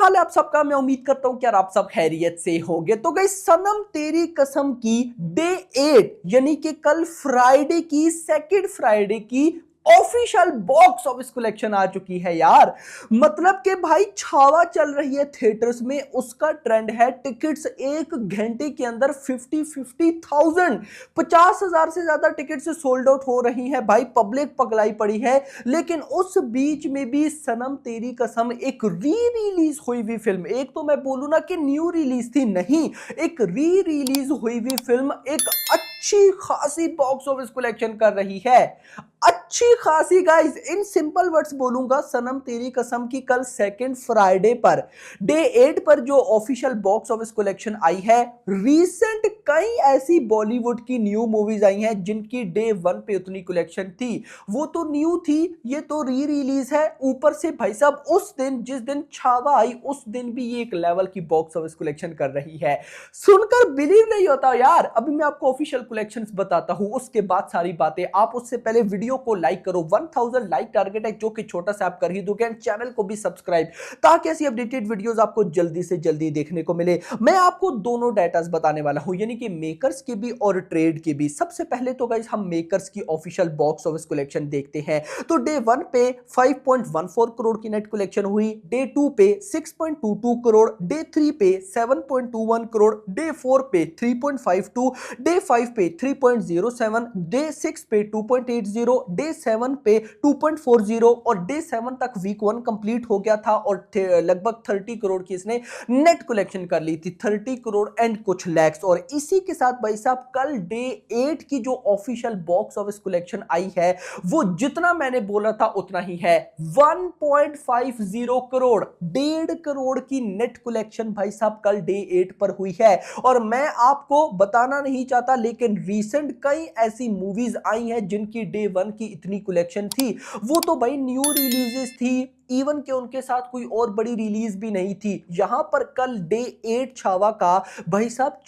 हाल है आप सबका। मैं उम्मीद करता हूं कि यार आप सब खैरियत से होंगे। तो गाइस, सनम तेरी कसम की डे 8 यानी कि कल फ्राइडे की, सेकंड फ्राइडे की ऑफिशियल बॉक्स ऑफिस कलेक्शन आ चुकी है यार। मतलब कि भाई छावा चल रही है थिएटर्स में, उसका ट्रेंड है। टिकट्स एक घंटे के अंदर 50,000 50,000 से ज्यादा टिकट से सोल्ड आउट हो रही है भाई। पब्लिक पगलाई पड़ी है। लेकिन उस बीच में भी सनम तेरी कसम एक री रिलीज हुई हुई फिल्म, एक तो मैं बोलूं ना कि न्यू रिलीज थी, नहीं, एक री रिलीज हुई हुई फिल्म एक अच्छी खासी बॉक्स ऑफिस कलेक्शन कर रही है। अच्छी खासी गाइस, इन सिंपल वर्ड्स बोलूंगा, सनम तेरी कसम की कल सेकंड फ्राइडे पर डे 8 पर जो ऑफिशियल बॉक्स ऑफिस कलेक्शन आई है, रीसेंट कई ऐसी बॉलीवुड की न्यू मूवीज आई हैं जिनकी डे 1 पे उतनी कलेक्शन थी। वो तो न्यू थी, ये तो री रिलीज है। ऊपर से भाई साहब उस दिन जिस दिन छावा आई उस दिन भी ये एक लेवल की बॉक्स ऑफिस कलेक्शन कर रही है। सुनकर बिलीव नहीं होता यार। अभी मैं आपको ऑफिशियल कलेक्शंस बताता हूं, उसके बाद सारी बातें। आप उससे पहले वीडियो को लाइक करो, 1000 लाइक टारगेट है जो कि छोटा सा आप कर ही दोगे। एंड चैनल को भी सब्सक्राइब, ताकि ऐसी अपडेटेड वीडियोस आपको जल्दी से जल्दी देखने को मिले। मैं आपको दोनों डाटास बताने वाला हूं, यानी कि मेकर्स के भी और ट्रेड के भी। सबसे पहले तो गाइस हम मेकर्स की ऑफिशियल बॉक्स ऑफिस कलेक्शन देखते हैं। तो डे 1 पे 5.14 करोड़ की नेट कलेक्शन हुई, डे 2 पे 6.22 करोड़, डे 3 पे 7.21 करोड़, डे 4 पे 3.52, डे 5 पे 3.07, डे 6 पे 2.80, डे 7 पे 2.40 और डे 7 तक वीक 1 कंप्लीट हो गया था और लगभग 30 करोड़ की इसने नेट कलेक्शन कर ली थी, 30 करोड़ एंड कुछ लैक्स। और इसी के साथ भाई साहब कल डे 8 की जो ऑफिशियल बॉक्स ऑफिस कलेक्शन आई है, वो जितना मैंने बोला था उतना ही है, 1.50 करोड़, 1.5 करोड़ की नेट कलेक्शन भाई साहब कल डे 8 पर हुई है। और मैं आपको बताना नहीं चाहता, लेकिन रीसेंट कई ऐसी मूवीज आई हैं जिनकी डे 1 की इतनी कलेक्शन थी। वो तो भाई न्यू रिलीजेस थी, इवन के उनके साथ कोई और बड़ी रिलीज भी नहीं थी। यहां पर कल डे 8 छावा का भाई साहब,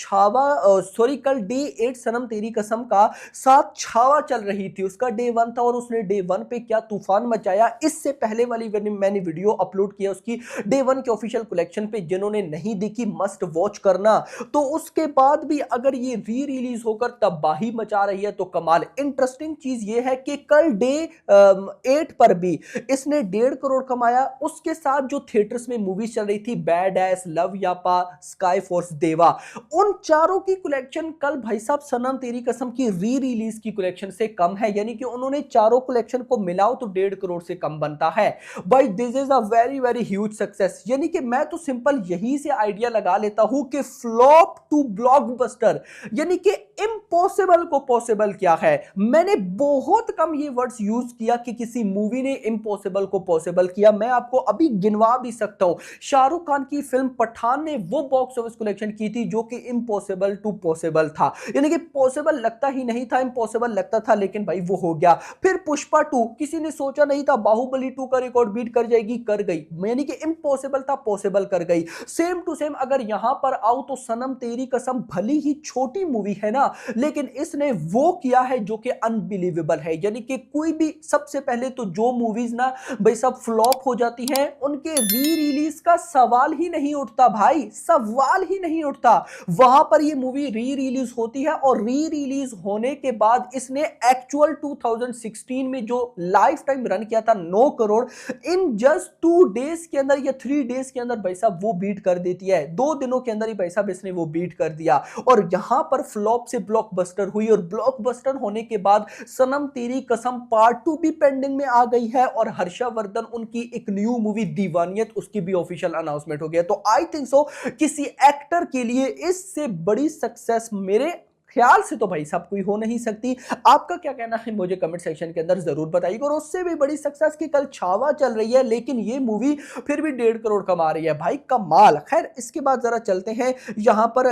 कल डे 8 सनम तेरी कसम का साथ छावा चल रही थी। उसका डे 1 था और उसने डे 1 पे क्या तूफान मचाया। इससे पहले वाली मैंने वीडियो अपलोड किया उसकी डे 1 के ऑफिशियल कलेक्शन पे, जिन्होंने नहीं देखी मस्ट वॉच करना। तो उसके बाद भी अगर ये री रिलीज होकर तबाही मचा रही है तो कमाल। इंटरेस्टिंग चीज ये है कि कल डे 8 पर भी इसने 1.5 करोड़ कमाया। उसके साथ जो थिएटर्स में मूवीज चल रही थी, bad S, love Yapa, sky force, देवा, उन चारों की कलेक्शन कल भाई साहब सनम तेरी कसम की री रिलीज की कलेक्शन से कम है। यानी कि उन्होंने चारों कलेक्शन को मिलाओ तो 1.5 करोड़ से कम बनता है भाई। This is a very very huge success. यानी कि मैं तो सिंपल यही से आइडिया लगा लेता हूं कि फ्लॉप टू ब्लॉकबस्टर, यानी कि इम्पॉसिबल को पॉसिबल क्या है। मैंने बहुत कम ये वर्ड्स यूज किया कि किसी मूवी ने इम्पॉसिबल को पॉसिबल किया। मैं आपको अभी गिनवा भी सकता हूं। शाहरुख खान की फिल्म पठान ने वो बॉक्स ऑफिस कलेक्शन की थी जो कि इम्पॉसिबल टू पॉसिबल था, यानी कि पॉसिबल लगता ही नहीं था, इम्पॉसिबल लगता था, लेकिन भाई वो हो गया। फिर पुष्पा 2, किसी ने सोचा नहीं था बाहुबली 2 का रिकॉर्ड बीट कर जाएगी, कर गई, यानी कि इम्पॉसिबल था, पॉसिबल कर गई। सेम टू सेम अगर यहां पर आओ तो सनम तेरी कसम भली ही छोटी मूवी है ना, लेकिन इसने वो किया है जो कि अनबिलीवेबल है। यानी कि कोई भी, सबसे पहले तो जो मूवीज ना भाई सब फ्लॉप हो जाती हैं, उनके री रिलीज का सवाल ही नहीं उठता भाई, सवाल ही नहीं उठता। वहां पर ये मूवी री रिलीज होती है और री रिलीज होने के बाद इसने एक्चुअल 2016 में जो लाइफ टाइम रन किया था 9 करोड़, इन जस्ट 2 डेज के अंदर या 3 डेज के अंदर भाई साहब वो बीट कर देती है। 2 दिनों के अंदर ही भाई साहब इसने वो बीट कर दिया। और यहां पर फ्लॉप से ब्लॉकबस्टर हुई और ब्लॉकबस्टर होने के बाद सनम तेरी कसम पार्ट 2 भी पेंडिंग में आ गई है और हर्षवर्धन उनकी एक न्यू मूवी दीवानियत, उसकी भी ऑफिशियल अनाउंसमेंट हो गया। तो आई थिंक सो किसी एक्टर के लिए इससे बड़ी सक्सेस मेरे ख्याल से तो भाई साहब कोई हो नहीं सकती। आपका क्या कहना है मुझे कमेंट सेक्शन के अंदर जरूर बताइएगा। और उससे भी बड़ी सक्सेस की कल छावा चल रही है, लेकिन ये मूवी फिर भी 1.5 करोड़ कमा रही है भाई, कमाल। खैर इसके बाद जरा चलते हैं यहां पर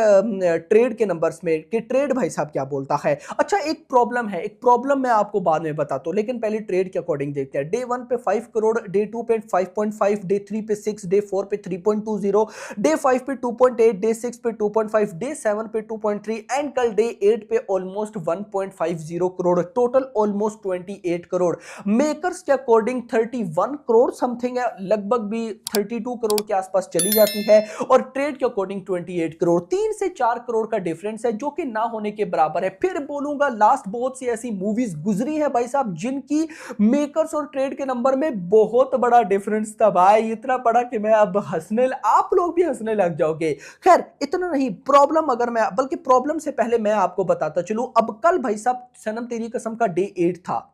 ट्रेड के नंबर्स में कि ट्रेड भाई साहब क्या बोलता है। अच्छा, एक प्रॉब्लम है, एक प्रॉब्लम मैं आपको बाद में बताता हूं, लेकिन पहले ट्रेड के अकॉर्डिंग देखते हैं। डे 1 पे 5 करोड़, डे 2 पे 5.5, डे 3 पे 6, डे 4 पे 3.20, डे 5 पे 2.8, डे 6 पे 2.5, डे 7 पे 2.3 एंड कल डे 8 पे almost 1.50 crore, total almost 28 crore, makers के अकॉर्डिंग 31 करोड़ समथिंग है, लगभग भी 32 करोड़ के आसपास चली जाती है, और ट्रेड के अकॉर्डिंग 28 करोड़, 3 से 4 करोड़ का डिफरेंस है जो कि ना होने के बराबर है। फिर बोलूंगा लास्ट बहुत सी ऐसी मूवीज गुजरी है भाई साहब जिनकी मेकर्स और ट्रेड के नंबर में बहुत बड़ा डिफरेंस था भाई, इतना बड़ा कि मैं अब आप लोग भी हंसने लग जाओगे। खैर इतना नहीं, प्रॉब्लम अगर मैं, बल्कि प्रॉब्लम से पहले मैं आपको बताता चलूं, अब कल भाई साहब सनम तेरी कसम का डे 8 था,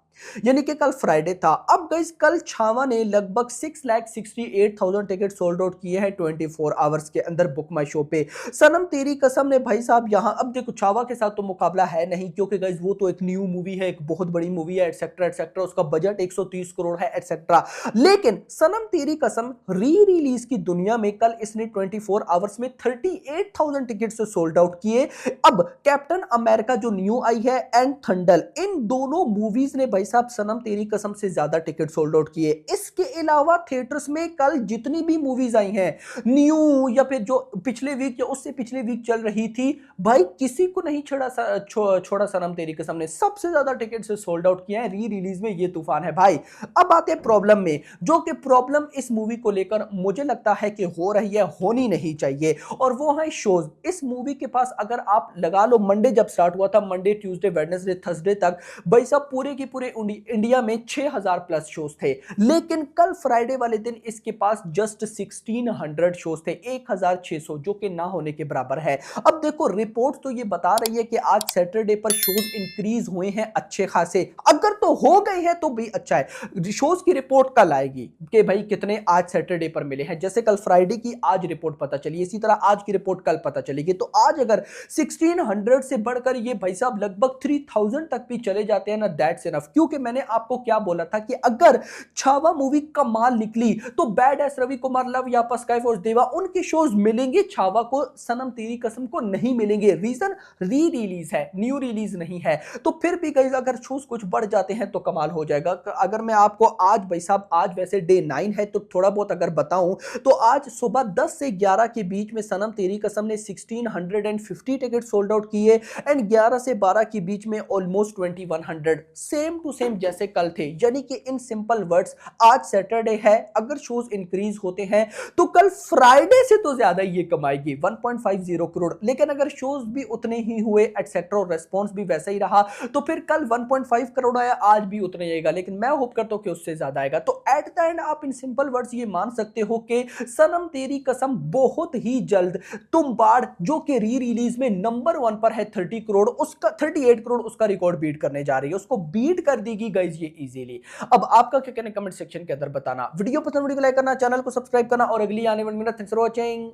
यानी कि कल फ्राइडे था। अब गाइस कल छावा ने लगभग 6,68,000 टिकट सोल्ड आउट किए हैं 24 आवर्स के अंदर बुक माई शो पे। सनम तेरी कसम ने भाई साहब यहां, अब देखो छावा के साथ तो मुकाबला है नहीं क्योंकि गाइस वो तो एक न्यू मूवी है, एक बहुत बड़ी मूवी है एटसेट्रा एटसेट्रा, उसका बजट 130 करोड़ है एटसेट्रा, लेकिन सनम तेरी कसम री रिलीज की दुनिया में कल इसने 24 आवर्स में 38,000 टिकट से सोल्ड आउट किए। अब कैप्टन अमेरिका जो न्यू आई है एंड थंडर, इन दोनों मूवीज ने भाई साहब सनम तेरी कसम से ज्यादा टिकट सोल्ड आउट किए। इसके अलावा थिएटर्स में कल जितनी भी मूवीज आई हैं न्यू या फिर जो पिछले वीक या उससे पिछले वीक चल रही थी, भाई किसी को नहीं छोड़ा सनम तेरी कसम ने, सबसे ज्यादा टिकट से सोल्ड आउट किया है। री रिलीज में ये तूफान है भाई। अब आते हैं प्रॉब्लम में, जो कि प्रॉब्लम इस मूवी को लेकर मुझे लगता है कि हो रही है, होनी नहीं चाहिए, और वो है शोज। इस मूवी के पास अगर आप लगा लो मंडे जब स्टार्ट हुआ था, मंडे ट्यूसडे वेडनेसडे थर्सडे तक भाई साहब पूरे के पूरे इंडिया में 6,000 प्लस शोज थे, लेकिन कल फ्राइडे वाले दिन इसके पास जस्ट 1600 शोज थे, 1,600, जो कि ना होने के बराबर है। अब देखो रिपोर्ट तो ये बता रही है कि आज सैटरडे पर शोज इंक्रीज हुए हैं अच्छे खासे, अगर तो हो गए हैं तो भी अच्छा है। शोज की रिपोर्ट कल आएगी कि भाई कितने आज सैटरडे पर मिले हैं, जैसे कल फ्राइडे की आज रिपोर्ट पता चली, इसी तरह आज की रिपोर्ट कल पता चलेगी। तो आज अगर 1600 से बढ़कर ये भाई साहब लगभग 3000 तक भी चले जाते हैं ना, दैट्स इनफ। क्योंकि मैंने आपको क्या बोला था कि अगर छावा मूवी कमाल निकली तो badass Ravi Kumar, love Yapa, sky force Deva, उनके शोज मिलेंगे, छावा को सनम तेरी कसम को नहीं मिलेंगे। रीजन री रिलीज है, न्यू रिलीज नहीं है। तो फिर भी गाइस अगर शोज कुछ बढ़ जाते हैं तो कमाल हो जाएगा। अगर मैं आपको आज भाई साहब, आज वैसे डे 9 है तो थोड़ा बहुत अगर बताऊं तो आज सुबह 10 से 11 के बीच में सनम तेरी कसम ने 1650 टिकट सोल्ड आउट किए, एंड 11 से 12 के बीच में ऑलमोस्ट 2100, सेम टू सेम जैसे कल थे। यानी कि इन सिंपल वर्ड्स आज सैटरडे है, अगर शोज इंक्रीज होते हैं तो कल फ्राइडे से तो ज्यादा ये कमाएगी 1.50 करोड़, लेकिन अगर शोज भी उतने ही हुए एटसेट्रा और रेस्पॉन्स भी वैसा ही रहा तो फिर कल 1.5 करोड़ आया, आज भी उतना ही आएगा, लेकिन मैं होप करता हूं कि उससे ज्यादा आएगा। तो एट द एंड आप इन सिंपल वर्ड्स ये मान सकते हो कि सनम तेरी कसम बहुत ही जल्द तुम्बाड़, जो कि री रिलीज में नंबर 1 पर है 30 करोड़, उसका 38 करोड़ उसका रिकॉर्ड बीट करने जा रही है, उसको बीट कर देगी गाइस ये इजीली। अब आपका क्या कहना कमेंट सेक्शन के अंदर बताना। वीडियो पसंद, वीडियो को लाइक करना, चैनल को सब्सक्राइब करना, और अगली आने वाली मिनट। Thanks for watching.